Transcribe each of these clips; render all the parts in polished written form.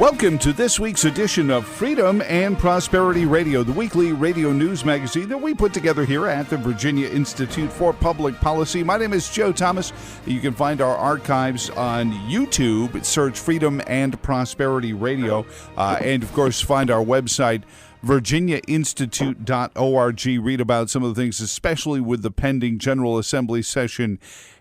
Welcome to this week's edition of Freedom and Prosperity Radio, the weekly radio news magazine that we put together here at the Virginia Institute for Public Policy. My name is Joe Thomas. You can find our archives on YouTube. Search Freedom and Prosperity Radio. And, of course, find our website, virginiainstitute.org. Read about some of the things, especially with the pending General Assembly session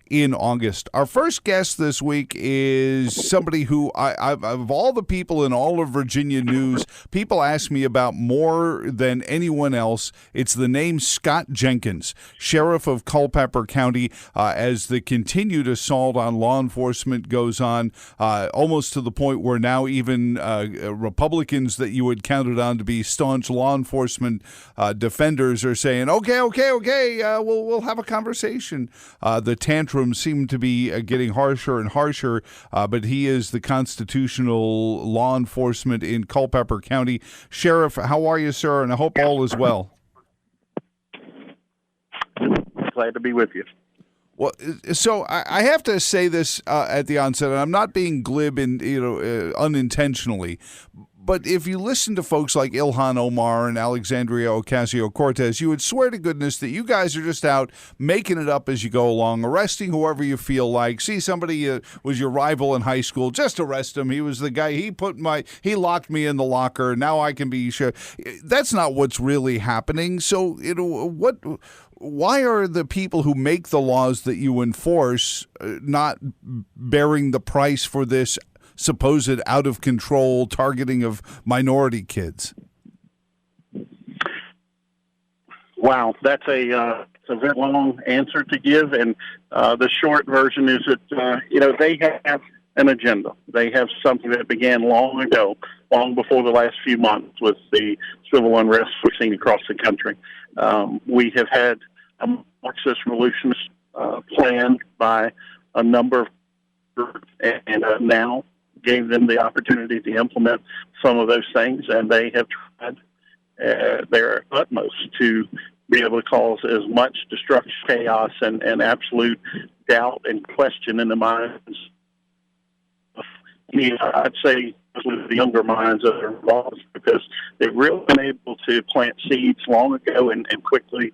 in August. Our first guest this week is somebody who, of all the people in all of Virginia news, people ask me about more than anyone else. It's the name Scott Jenkins, sheriff of Culpeper County, as the continued assault on law enforcement goes on, almost to the point where now even Republicans that you had counted on to be staunch law enforcement defenders are saying, okay, we'll have a conversation. The tantrum seem to be getting harsher and harsher, but he is the constitutional law enforcement in Culpeper County. Sheriff, how are you, sir? And I hope all is well. Glad to be with you. Well, so I have to say this at the onset, and I'm not being glib and unintentionally, but if you listen to folks like Ilhan Omar and Alexandria Ocasio-Cortez, you would swear to goodness that you guys are just out making it up as you go along, arresting whoever you feel like. See, somebody was your rival in high school, just arrest him. He was the guy, he locked me in the locker, now I can be sure. That's not what's really happening. So, why are the people who make the laws that you enforce not bearing the price for this supposed out-of-control targeting of minority kids? Wow, that's a very long answer to give, and the short version is that they have an agenda. They have something that began long ago, long before the last few months with the civil unrest we've seen across the country. We have had a Marxist revolutionist planned by a number of groups, and now gave them the opportunity to implement some of those things, and they have tried their utmost to be able to cause as much destruction, chaos, and absolute doubt and question in the minds of, I'd say, the younger minds that are involved, because they've really been able to plant seeds long ago and quickly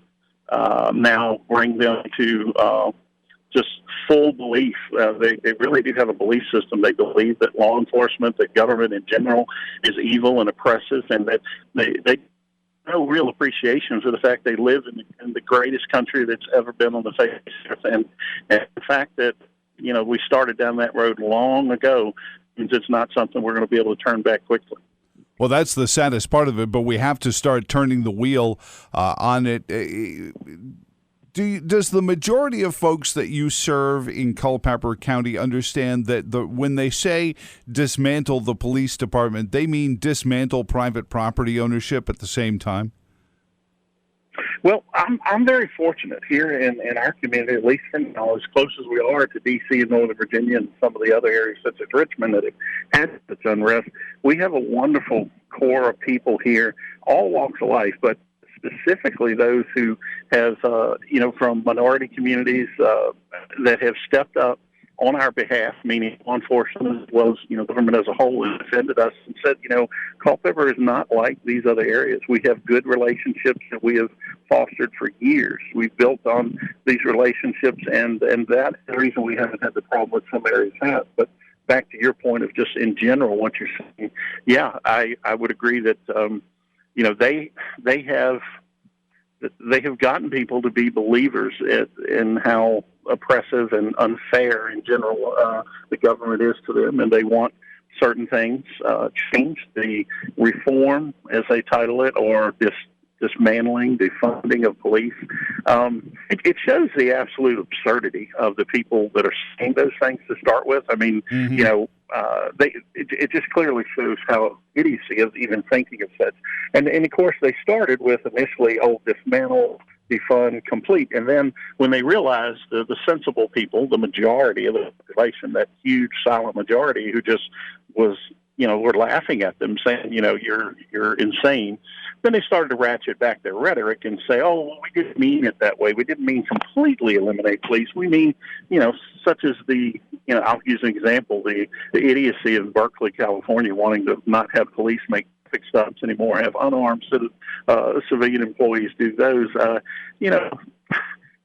now bring them to just full belief. They really do have a belief system. They believe that law enforcement, that government in general, is evil and oppressive, and that they no real appreciation for the fact they live in the greatest country that's ever been on the face of the earth. And the fact that, we started down that road long ago means it's not something we're going to be able to turn back quickly. Well, that's the saddest part of it, but we have to start turning the wheel on it. Does the majority of folks that you serve in Culpeper County understand that when they say dismantle the police department, they mean dismantle private property ownership at the same time? Well, I'm very fortunate here in our community, at least for now, as close as we are to D.C. and Northern Virginia and some of the other areas such as Richmond that have had such unrest. We have a wonderful core of people here, all walks of life, but specifically those who have, from minority communities that have stepped up on our behalf, meaning law enforcement as well as, government as a whole, has defended us and said, Culpeper is not like these other areas. We have good relationships that we have fostered for years. We've built on these relationships, and that's the reason we haven't had the problem that some areas have. But back to your point of just in general what you're saying, yeah, I would agree that they have gotten people to be believers in how oppressive and unfair in general the government is to them, and they want certain things changed. The reform, as they title it, or dismantling, defunding of police. It shows the absolute absurdity of the people that are saying those things to start with. I mean, it just clearly shows how idiocy of even thinking of such. And of course, they started with initially, dismantle, defund, complete. And then when they realized the sensible people, the majority of the population, that huge silent majority who just was were laughing at them, saying, you're insane. Then they started to ratchet back their rhetoric and say, oh, well, we didn't mean it that way. We didn't mean completely eliminate police. We mean, such as I'll use an example, the idiocy of Berkeley, California, wanting to not have police make traffic stops anymore, have unarmed civilian employees do those.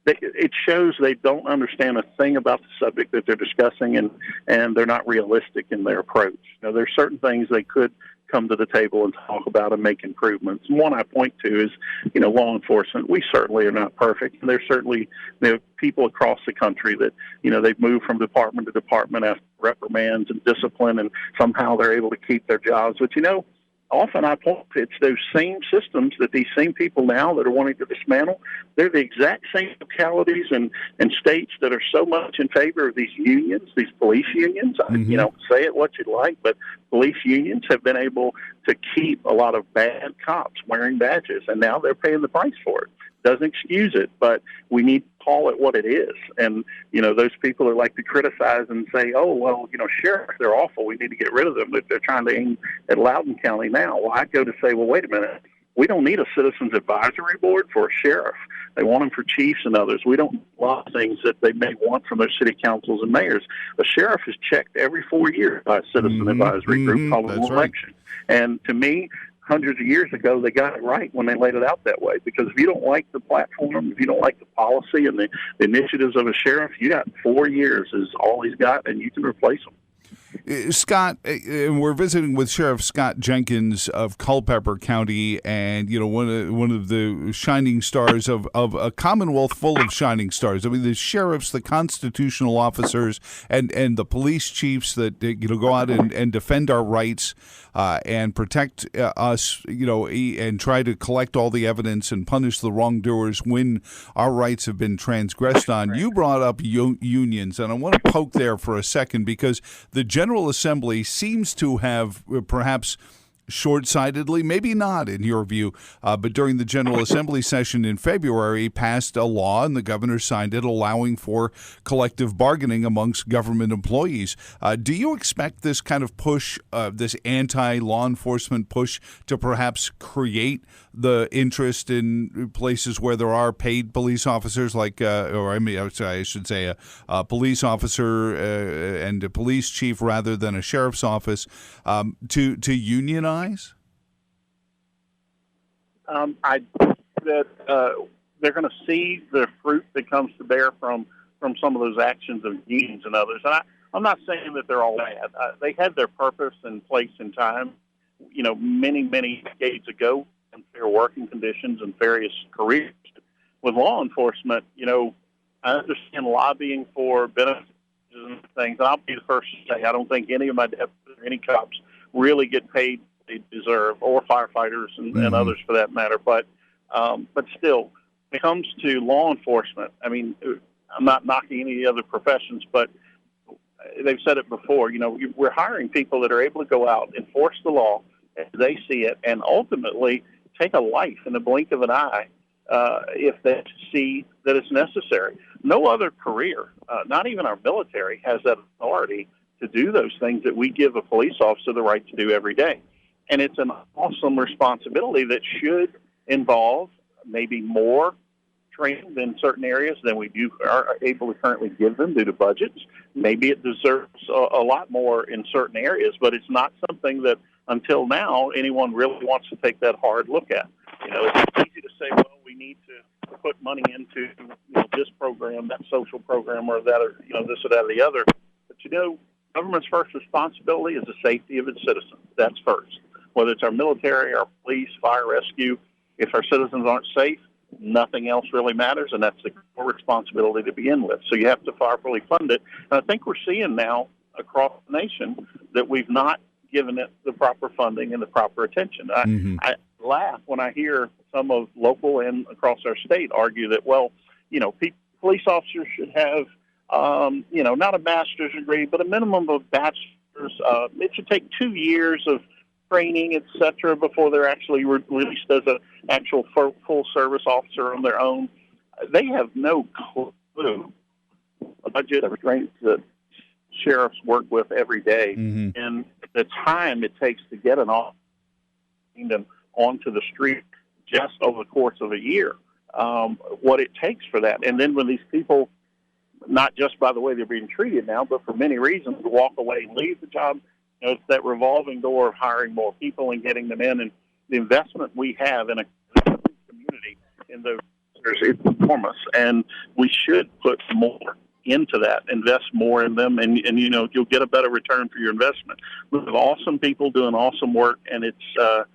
It shows they don't understand a thing about the subject that they're discussing, and they're not realistic in their approach. There's certain things they could come to the table and talk about and make improvements. And one I point to is, law enforcement. We certainly are not perfect. And there's certainly people across the country that, they've moved from department to department after reprimands and discipline, and somehow they're able to keep their jobs. But, often I point to it's those same systems that these same people now that are wanting to dismantle, they're the exact same localities and states that are so much in favor of these unions, these police unions. Mm-hmm. Say it what you like, but police unions have been able to keep a lot of bad cops wearing badges, and now they're paying the price for it. Doesn't excuse it, but we need to call it what it is. And, those people are like to criticize and say, oh, well, sheriffs, they're awful. We need to get rid of them. But they're trying to aim at Loudoun County now. Well, I go to say, well, wait a minute. We don't need a citizens advisory board for a sheriff. They want them for chiefs and others. We don't need a lot of things that they may want from their city councils and mayors. A sheriff is checked every 4 years by a citizen advisory group called an election. And to me, hundreds of years ago, they got it right when they laid it out that way. Because if you don't like the platform, if you don't like the policy and the initiatives of a sheriff, you got 4 years is all he's got, and you can replace him. Scott, we're visiting with Sheriff Scott Jenkins of Culpeper County, and one of the shining stars of a Commonwealth full of shining stars. I mean, the sheriffs, the constitutional officers, and the police chiefs that go out and defend our rights and protect us, and try to collect all the evidence and punish the wrongdoers when our rights have been transgressed on. You brought up unions, and I want to poke there for a second because the General Assembly seems to have perhaps short-sightedly, maybe not in your view, but during the General Assembly session in February, passed a law, and the governor signed it, allowing for collective bargaining amongst government employees. Do you expect this kind of push, this anti-law enforcement push, to perhaps create the interest in places where there are paid police officers, like, I should say a police officer and a police chief rather than a sheriff's office, to unionize? I think that they're going to see the fruit that comes to bear from some of those actions of unions and others. And I'm not saying that they're all bad. They had their purpose and place and time, many, many decades ago, in fair working conditions and various careers. With law enforcement, I understand lobbying for benefits and things. And I'll be the first to say I don't think any of my deputies or any cops really get paid they deserve, or firefighters and others for that matter. But still, when it comes to law enforcement, I mean, I'm not knocking any of the other professions, but they've said it before. We're hiring people that are able to go out, enforce the law as they see it, and ultimately take a life in the blink of an eye if they see that it's necessary. No other career, not even our military, has that authority to do those things that we give a police officer the right to do every day. And it's an awesome responsibility that should involve maybe more training in certain areas than we are able to currently give them due to budgets. Maybe it deserves a lot more in certain areas, but it's not something that until now anyone really wants to take that hard look at. It's easy to say, well, we need to put money into this program, that social program, or that, or this or that or the other. But government's first responsibility is the safety of its citizens. That's first. Whether it's our military, our police, fire, rescue, if our citizens aren't safe, nothing else really matters, and that's the core responsibility to begin with. So you have to properly fund it. And I think we're seeing now across the nation that we've not given it the proper funding and the proper attention. I laugh when I hear some of local and across our state argue that, police officers should have, not a master's degree, but a minimum of bachelor's. It should take 2 years of training, et cetera, before they're actually released as an actual full service officer on their own. They have no clue the budget of restraints that sheriffs work with every day. And the time it takes to get an officer and onto the street just over the course of a year, what it takes for that. And then when these people, not just by the way they're being treated now, but for many reasons, walk away and leave the job, it's that revolving door of hiring more people and getting them in. And the investment we have in a community in those is enormous, and we should put more into that, invest more in them, and you'll get a better return for your investment. We have awesome people doing awesome work, and it's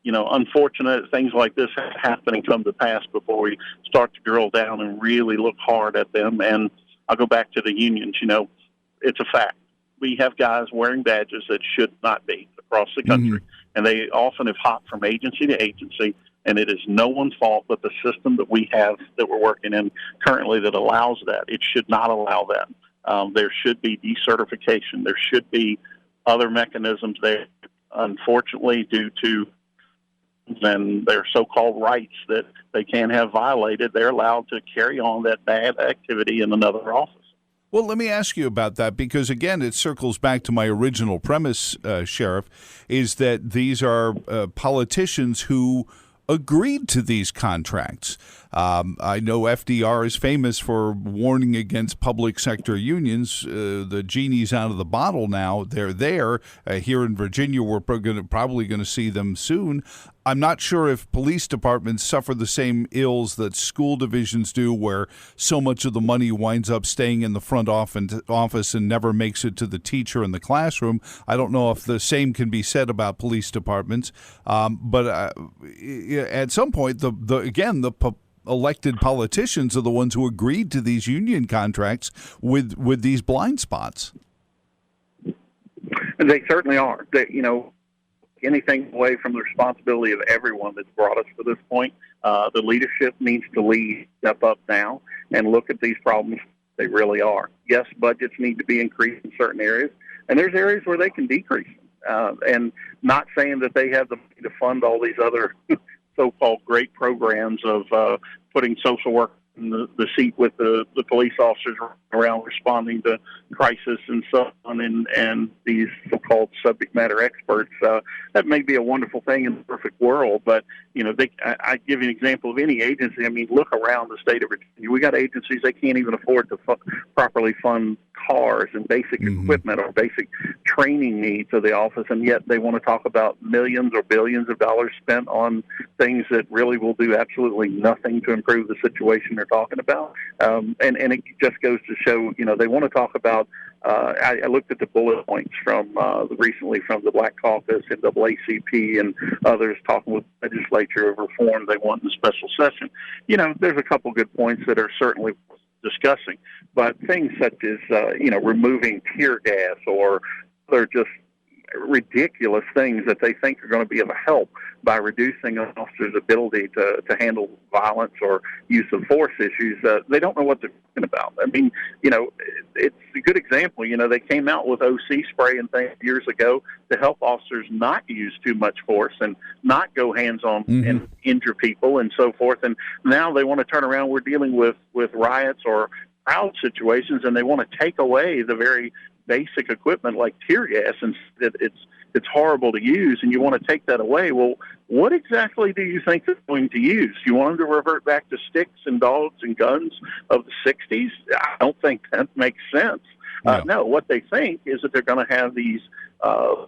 unfortunate things like this happen and come to pass before we start to drill down and really look hard at them. And I'll go back to the unions. It's a fact. We have guys wearing badges that should not be across the country, and they often have hopped from agency to agency, and it is no one's fault but the system that we have that we're working in currently that allows that. It should not allow that. There should be decertification. There should be other mechanisms there. Unfortunately, due to and their so-called rights that they can't have violated, they're allowed to carry on that bad activity in another office. Well, let me ask you about that because, again, it circles back to my original premise, Sheriff, is that these are politicians who agreed to these contracts. I know FDR is famous for warning against public sector unions. The genie's out of the bottle now. They're there. Here in Virginia, we're probably going to see them soon. I'm not sure if police departments suffer the same ills that school divisions do, where so much of the money winds up staying in the front office and never makes it to the teacher in the classroom. I don't know if the same can be said about police departments. But at some point, the elected politicians are the ones who agreed to these union contracts with these blind spots. And they certainly are. Anything away from the responsibility of everyone that's brought us to this point. The leadership needs to step up now and look at these problems. They really are. Yes, budgets need to be increased in certain areas, and there's areas where they can decrease. And not saying that they have the money to fund all these other so-called great programs of putting social work in the seat with the police officers around responding to crisis and so on, and these so-called subject matter experts. That may be a wonderful thing in the perfect world, but I give you an example of any agency. I mean, look around the state of Virginia. We got agencies they can't even afford to properly fund cars and basic equipment or basic training needs of the office, and yet they want to talk about millions or billions of dollars spent on things that really will do absolutely nothing to improve the situation they're talking about. And it just goes to show, they want to talk about. I looked at the bullet points from recently from the Black Caucus and NAACP and others talking with the legislature of reform they want in the special session. There's a couple good points that are certainly discussing, but things such as removing tear gas or other just ridiculous things that they think are going to be of help by reducing an officer's ability to handle violence or use of force issues. They don't know what they're talking about. I mean, it's a good example. They came out with OC spray and things years ago to help officers not use too much force and not go hands-on and injure people and so forth. And now they want to turn around. We're dealing with riots or crowd situations, and they want to take away the very basic equipment like tear gas, and it's horrible to use, and you want to take that away. Well, what exactly do you think they're going to use? You want them to revert back to sticks and dogs and guns of the 60s? I don't think that makes sense. No, what they think is that they're going to have these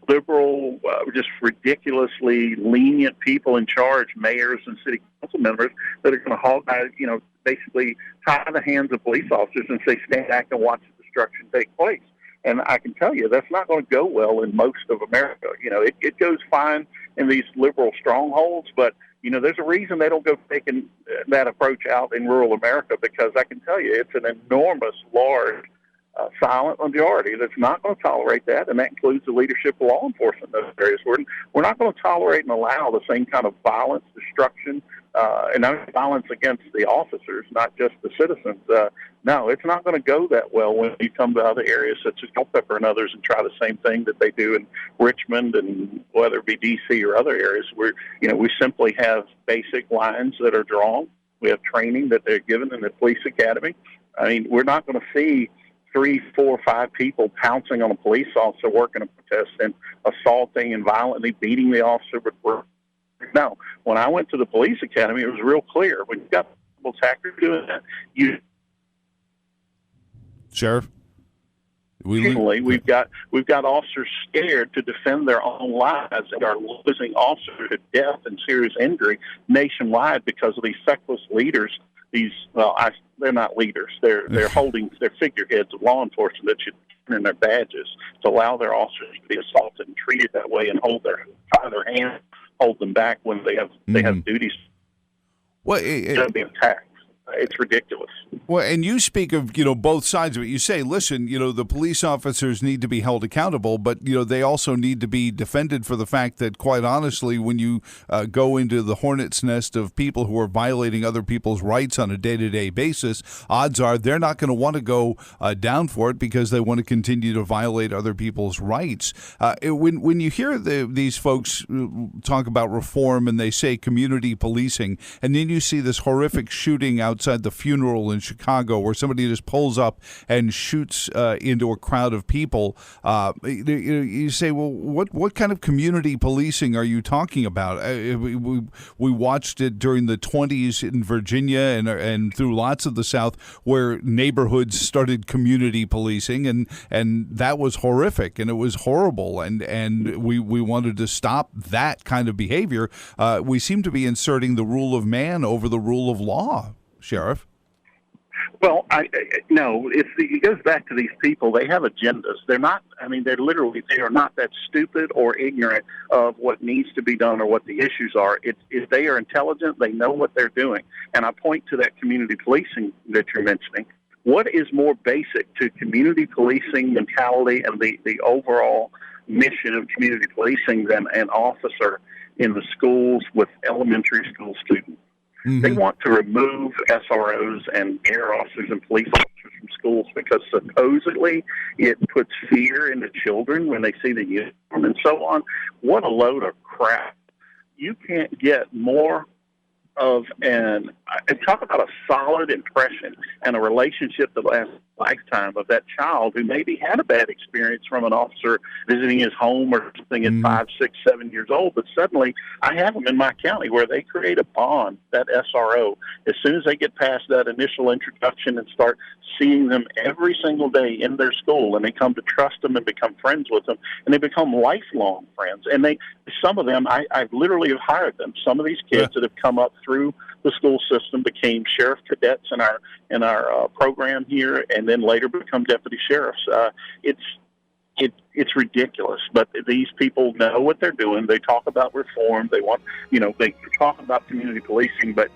liberal, just ridiculously lenient people in charge, mayors and city council members, that are going to basically tie the hands of police officers and say, stand back and watch the destruction take place. And I can tell you that's not going to go well in most of America. It goes fine in these liberal strongholds, but, there's a reason they don't go taking that approach out in rural America, because I can tell you it's an enormous, large, silent majority that's not going to tolerate that, and that includes the leadership of law enforcement in those areas. We're not going to tolerate and allow the same kind of violence, destruction, and not violence against the officers, not just the citizens. No, it's not going to go that well when you come to other areas such as Culpeper and others and try the same thing that they do in Richmond, and whether it be D.C. or other areas where, we simply have basic lines that are drawn. We have training that they're given in the police academy. I mean, we're not going to see 3, 4, 5 people pouncing on a police officer working a protest and assaulting and violently beating the officer with words. No, when I went to the police academy, it was real clear. When you got people attackers doing that, Sheriff, we've got officers scared to defend their own lives and are losing officers to death and serious injury nationwide because of these feckless leaders. They're not leaders. They're holding their figureheads of law enforcement that should turn their badges to allow their officers to be assaulted and treated that way and tie their hands, hold them back when they have duties. Well, to be attacked. It's ridiculous. Well, and you speak of, both sides of it. You say, listen, the police officers need to be held accountable, but, they also need to be defended for the fact that, quite honestly, when you go into the hornet's nest of people who are violating other people's rights on a day-to-day basis, odds are they're not going to want to go down for it because they want to continue to violate other people's rights. When you hear these folks talk about reform and they say community policing, and then you see this horrific shooting outside the funeral in Chicago where somebody just pulls up and shoots into a crowd of people, you say, well, what kind of community policing are you talking about? We watched it during the 20s in Virginia and through lots of the South where neighborhoods started community policing, and that was horrific and it was horrible, and we wanted to stop that kind of behavior. We seem to be inserting the rule of man over the rule of law. Sheriff? Well, no. It goes back to these people. They have agendas. They're not. They are not that stupid or ignorant of what needs to be done or what the issues are. If they are intelligent, they know what they're doing. And I point to that community policing that you're mentioning. What is more basic to community policing mentality and the overall mission of community policing than an officer in the schools with elementary school students? Mm-hmm. They want to remove SROs and air officers and police officers from schools because supposedly it puts fear into children when they see the uniform and so on. What a load of crap. You can't get more of talk about a solid impression and a relationship that lasts a lifetime of that child who maybe had a bad experience from an officer visiting his home or something at 5, 6, 7 years old, but suddenly I have them in my county where they create a bond, that SRO. As soon as they get past that initial introduction and start seeing them every single day in their school, and they come to trust them and become friends with them, and they become lifelong friends. And some of them, I literally have hired them. Some of these kids that have come up through the school system became sheriff cadets in our program here, and then later become deputy sheriffs. It's ridiculous, but these people know what they're doing. They talk about reform. They want, they talk about community policing, but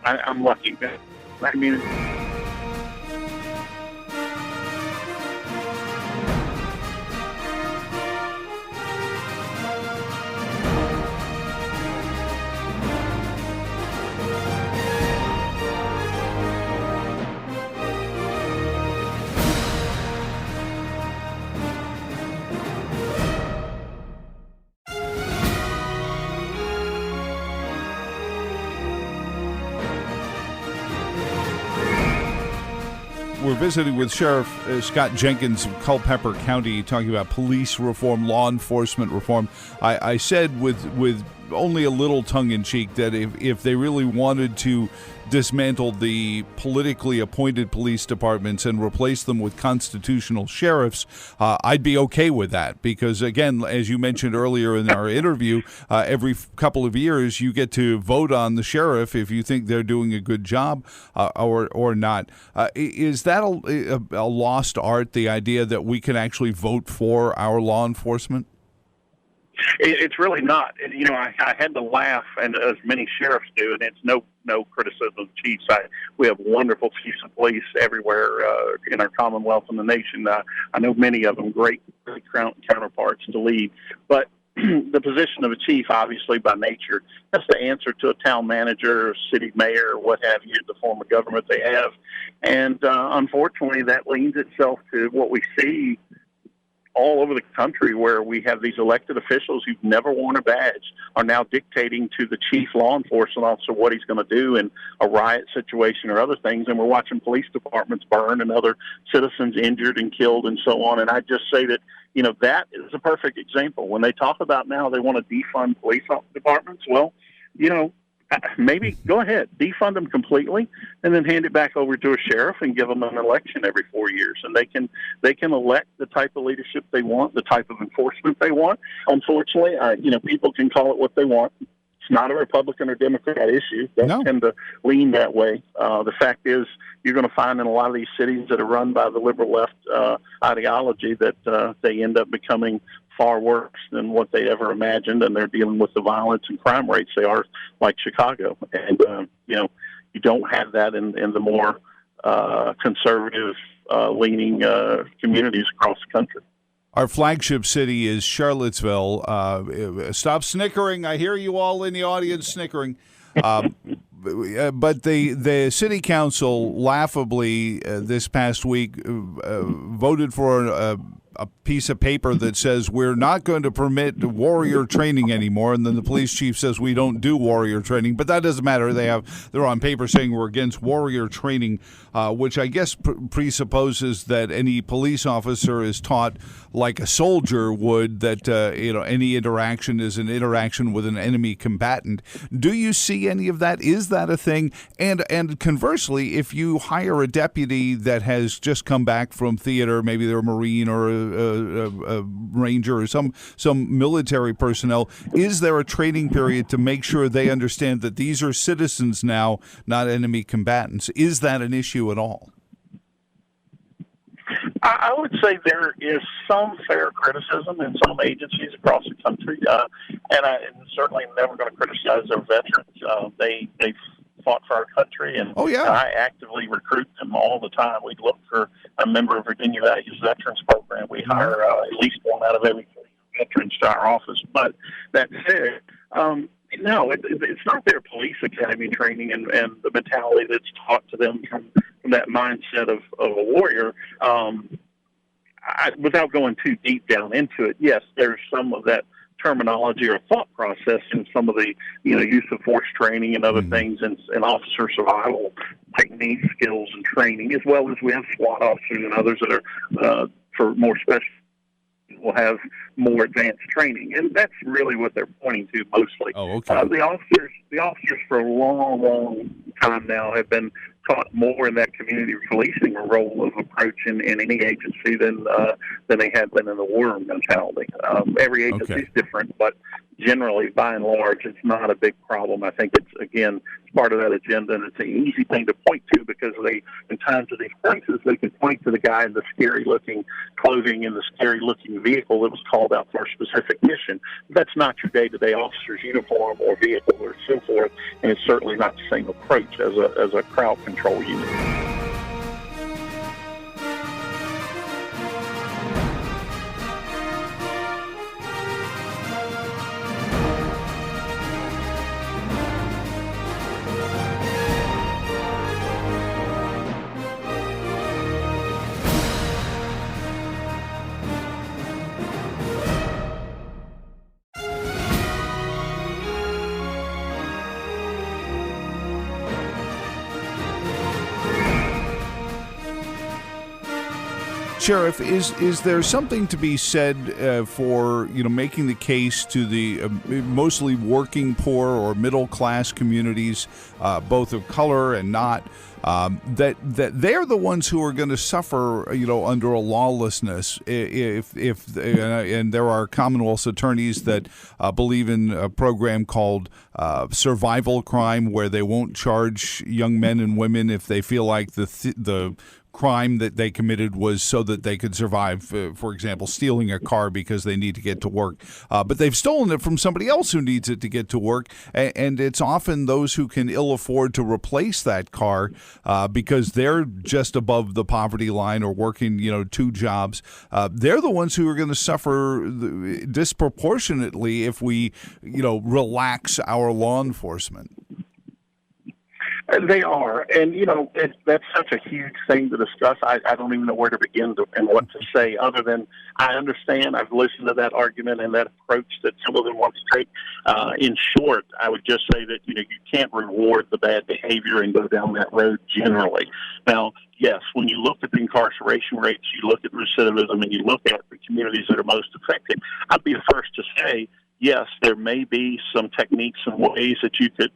I'm lucky. My community. We're visiting with Sheriff Scott Jenkins of Culpeper County, talking about police reform, law enforcement reform. I said with only a little tongue-in-cheek that if they really wanted to dismantle the politically appointed police departments and replace them with constitutional sheriffs, I'd be okay with that because, again, as you mentioned earlier in our interview, every couple of years you get to vote on the sheriff if you think they're doing a good job or not. Is that a lost art, the idea that we can actually vote for our law enforcement? It's really not. I had to laugh, and as many sheriffs do, and it's no criticism of chiefs. We have wonderful chiefs of police everywhere in our Commonwealth and the nation. I know many of them, great counterparts to lead. But the position of a chief, obviously, by nature, has to answer to a town manager, or city mayor, or what have you, the form of government they have. And unfortunately, that leans itself to what we see all over the country where we have these elected officials who've never worn a badge are now dictating to the chief law enforcement officer what he's going to do in a riot situation or other things. And we're watching police departments burn and other citizens injured and killed and so on. And I just say that, that is a perfect example. When they talk about now they want to defund police departments, well, maybe go ahead, defund them completely, and then hand it back over to a sheriff and give them an election every 4 years, and they can elect the type of leadership they want, the type of enforcement they want. Unfortunately, people can call it what they want. It's not a Republican or Democrat issue. They tend to lean that way. The fact is, you're going to find in a lot of these cities that are run by the liberal left ideology that they end up becoming far worse than what they ever imagined, and they're dealing with the violence and crime rates they are, like Chicago. And you don't have that in the more conservative leaning communities across the country. Our flagship city is Charlottesville. Stop snickering. I hear you all in the audience snickering. But the city council laughably this past week voted for a piece of paper that says we're not going to permit warrior training anymore, and then the police chief says we don't do warrior training. But that doesn't matter. They're on paper saying we're against warrior training, which I guess presupposes that any police officer is taught like a soldier would, that any interaction is an interaction with an enemy combatant. Do you see any of that? Is that a thing? And conversely, if you hire a deputy that has just come back from theater, maybe they're a Marine or a ranger or some military personnel, is there a training period to make sure they understand that these are citizens now, not enemy combatants? Is that an issue at all? I would say there is some fair criticism in some agencies across the country, and I'm certainly never going to criticize their veterans. They fought for our country, and I actively recruit them all the time. We look for a member of Virginia Values Veterans Program. We hire at least one out of every 3 veterans to our office. But that said, no, it's not their police academy training and the mentality that's taught to them from that mindset of a warrior. Without going too deep down into it, yes, there's some of that terminology or thought process in some of the use of force training and other things, and officer survival techniques, skills, and training, as well as we have SWAT officers and others that are for more special, will have more advanced training, and that's really what they're pointing to mostly. Oh, okay. The officers for a long time now have been taught more in that community policing role of approach in any agency than they had been in the war mentality. Every agency is different, but generally, by and large, it's not a big problem. I think it's part of that agenda, and it's an easy thing to point to because in times of these crises, they can point to the guy in the scary-looking clothing and the scary-looking vehicle that was called out for a specific mission. That's not your day-to-day officer's uniform or vehicle or so forth, and it's certainly not the same approach as a crowd control unit. Sheriff, is there something to be said for making the case to the mostly working poor or middle class communities, both of color and not, that they're the ones who are going to suffer under a lawlessness if and there are Commonwealth's attorneys that believe in a program called survival crime, where they won't charge young men and women if they feel like the crime that they committed was so that they could survive, for example, stealing a car because they need to get to work. But they've stolen it from somebody else who needs it to get to work. And it's often those who can ill afford to replace that car because they're just above the poverty line or working, 2 jobs. They're the ones who are going to suffer disproportionately if we, relax our law enforcement. They are, and that's such a huge thing to discuss. I don't even know where to begin and what to say, other than I understand. I've listened to that argument and that approach that some of them want to take. In short, I would just say that you can't reward the bad behavior and go down that road generally. Now, yes, when you look at the incarceration rates, you look at recidivism, and you look at the communities that are most affected, I'd be the first to say, yes, there may be some techniques and ways that you could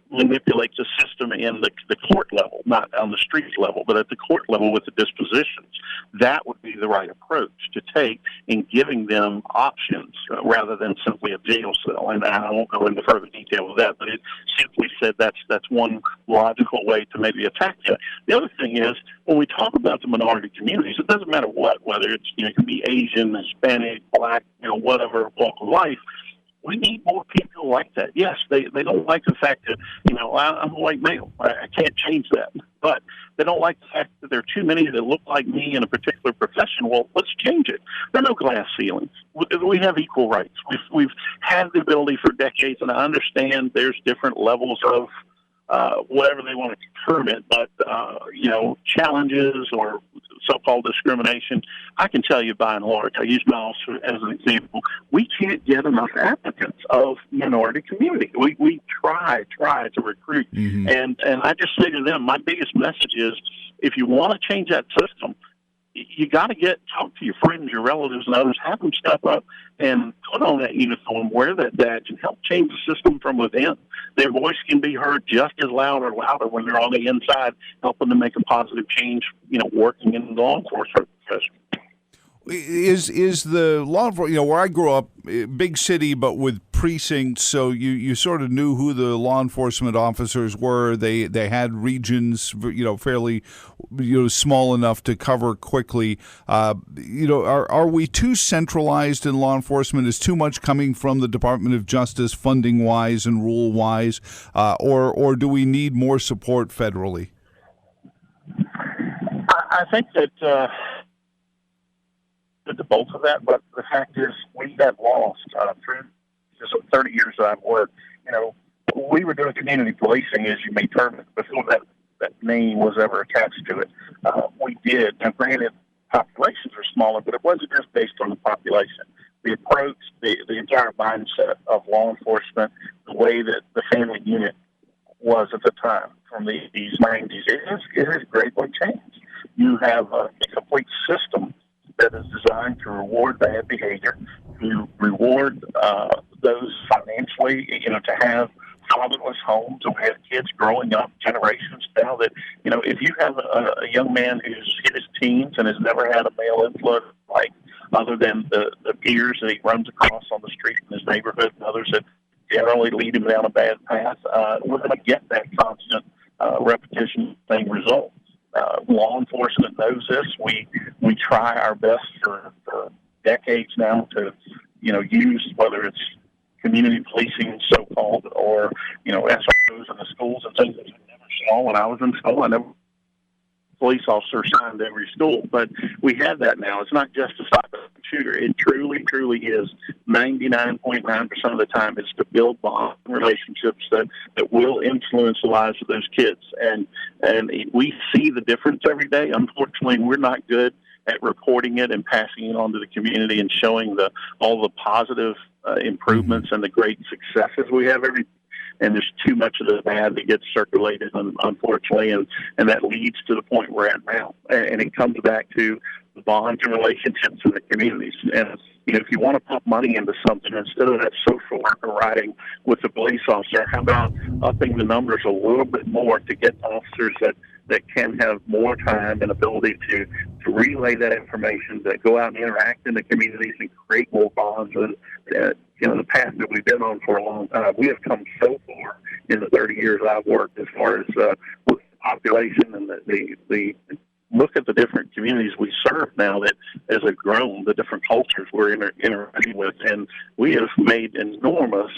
manipulate the system in the court level, not on the street level, but at the court level with the dispositions. That would be the right approach to take in giving them options rather than simply a jail cell. And I won't go into further detail with that, but it simply said that's one logical way to maybe attack it. The other thing is, when we talk about the minority communities, it doesn't matter whether it's it can be Asian, Hispanic, Black, whatever walk of life. We need more people like that. Yes, they don't like the fact that, I'm a white male. I can't change that. But they don't like the fact that there are too many that look like me in a particular profession. Well, let's change it. There are no glass ceilings. We have equal rights. We've had the ability for decades, and I understand there's different levels of whatever they want to term it, but, challenges or so-called discrimination, I can tell you by and large, I use my officer as an example, we can't get enough applicants of minority community. We try to recruit. Mm-hmm. And I just say to them, my biggest message is, if you want to change that system, you got to talk to your friends, your relatives, and others. Have them step up and put on that uniform, wear that badge, and help change the system from within. Their voice can be heard just as loud or louder when they're on the inside, helping to make a positive change. Working in the law enforcement profession. Is the law enforcement, where I grew up, big city, but with precincts, so you sort of knew who the law enforcement officers were. They had regions, fairly, small enough to cover quickly. Are we too centralized in law enforcement? Is too much coming from the Department of Justice, funding wise and rule wise, or do we need more support federally? I think that. The bulk of that, but the fact is we have lost through just 30 years that I've worked. We were doing community policing, as you may term it, before that name was ever attached to it. We did. Now, granted, populations were smaller, but it wasn't just based on the population. The approach, the entire mindset of law enforcement, the way that the family unit was at the time from the 90s, it has greatly changed. You have a complete system that is designed to reward bad behavior, to reward those financially, to have fatherless homes, to have kids growing up generations now that, if you have a young man who's in his teens and has never had a male influence other than the peers that he runs across on the street in his neighborhood and others that generally lead him down a bad path, we're going to get that constant repetition thing result. Law enforcement knows this. We try our best for decades now to, use whether it's community policing, so-called, or, SROs in the schools and things that I never saw when I was in school. I never police officer assigned to every school, but we have that now. It's not just to stop a shooter. It truly, truly is 99.9% of the time is to build bond relationships that will influence the lives of those kids. And we see the difference every day. Unfortunately, we're not good at reporting it and passing it on to the community and showing all the positive improvements and the great successes we have every day. And there's too much of the bad that gets circulated, unfortunately, and that leads to the point we're at now. And it comes back to the bonds and relationships in the communities. And if you want to pump money into something, instead of that social worker riding with the police officer, how about upping the numbers a little bit more to get officers that can have more time and ability to relay that information, to go out and interact in the communities and create more bonds. And the path that we've been on for a long time, we have come so far in the 30 years I've worked as far as with the population and the look at the different communities we serve now that as have grown, the different cultures we're interacting with, and we have made enormous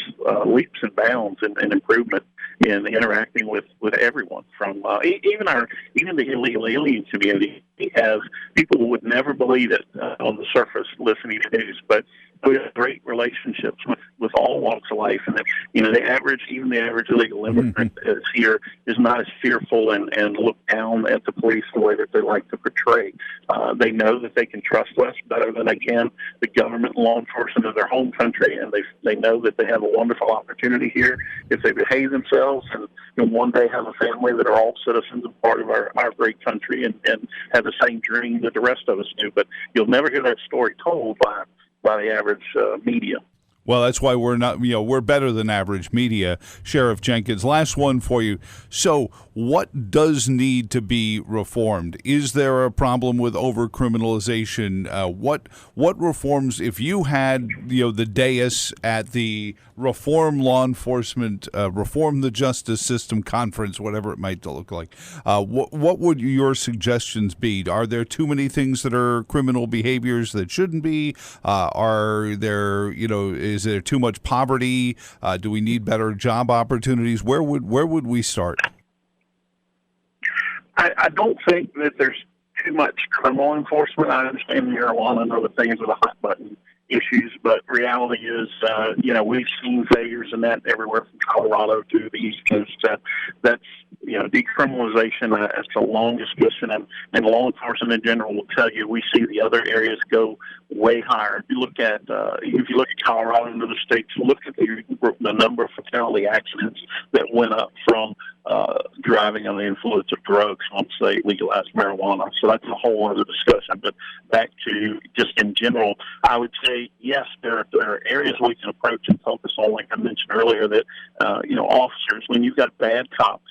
leaps and bounds and improvement in interacting with everyone, from even the illegal alien community. We have people who would never believe it on the surface listening to news, but we have great relationships with all walks of life, and that, the average illegal immigrant is here is not as fearful and look down at the police the way that they like to portray. They know that they can trust us better than they can the government and law enforcement of their home country, and they know that they have a wonderful opportunity here if they behave themselves, and one day have a family that are all citizens and part of our great country, and have the same dream that the rest of us do. But you'll never hear that story told by the average media. Well, that's why we're not, we're better than average media. Sheriff Jenkins, last one for you. So what does need to be reformed? Is there a problem with overcriminalization? What reforms, if you had, the dais at the Reform Law Enforcement, Reform the Justice System Conference, whatever it might look like, what would your suggestions be? Are there too many things that are criminal behaviors that shouldn't be? Are there, is there too much poverty? Do we need better job opportunities? Where would we start? I don't think that there's too much criminal enforcement. I understand marijuana and other things with the hot button issues, but reality is, we've seen failures in that everywhere from Colorado to the East Coast. That's decriminalization. That's a long discussion, and law enforcement in general will tell you we see the other areas go way higher. If you look at Colorado and other states, look at the number of fatality accidents that went up from driving under the influence of drugs once they legalized marijuana. So that's a whole other discussion. But back to just in general, I would say, yes, there are areas we can approach and focus on, like I mentioned earlier, that, officers, when you've got bad cops,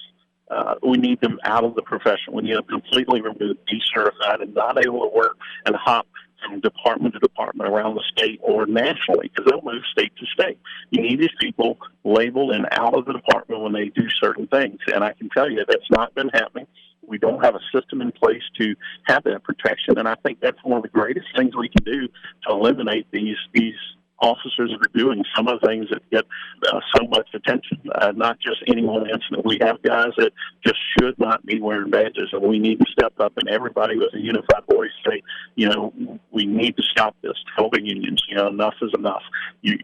we need them out of the profession. We need them completely removed, decertified, and not able to work and hop from department to department around the state or nationally, because they'll move state to state. You need these people labeled and out of the department when they do certain things. And I can tell you that's not been happening. We don't have a system in place to have that protection. And I think that's one of the greatest things we can do to eliminate these officers that are doing some of the things that get so much attention. Not just any one incident. We have guys that just should not be wearing badges, and we need to step up, and everybody with a unified voice say, we need to stop this. Tell the unions, enough is enough. You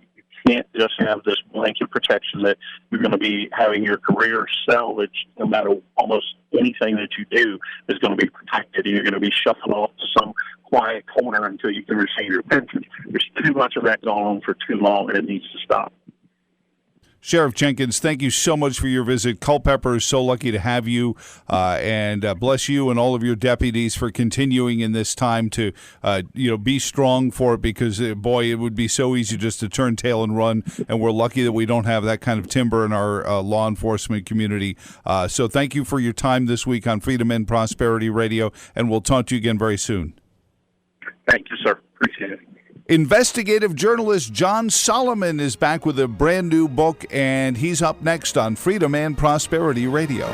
can't just have this blanket protection that you're going to be having your career salvaged no matter almost anything that you do is going to be protected, and you're going to be shuffled off to some quiet corner until you can receive your pension. There's too much of that going on for too long, and it needs to stop. Sheriff Jenkins, thank you so much for your visit. Culpeper is so lucky to have you, and bless you and all of your deputies for continuing in this time to, be strong for it, because, boy, it would be so easy just to turn tail and run, and we're lucky that we don't have that kind of timber in our law enforcement community. So thank you for your time this week on Freedom and Prosperity Radio, and we'll talk to you again very soon. Thank you, sir. Appreciate it. Investigative journalist John Solomon is back with a brand new book, and he's up next on Freedom and Prosperity Radio.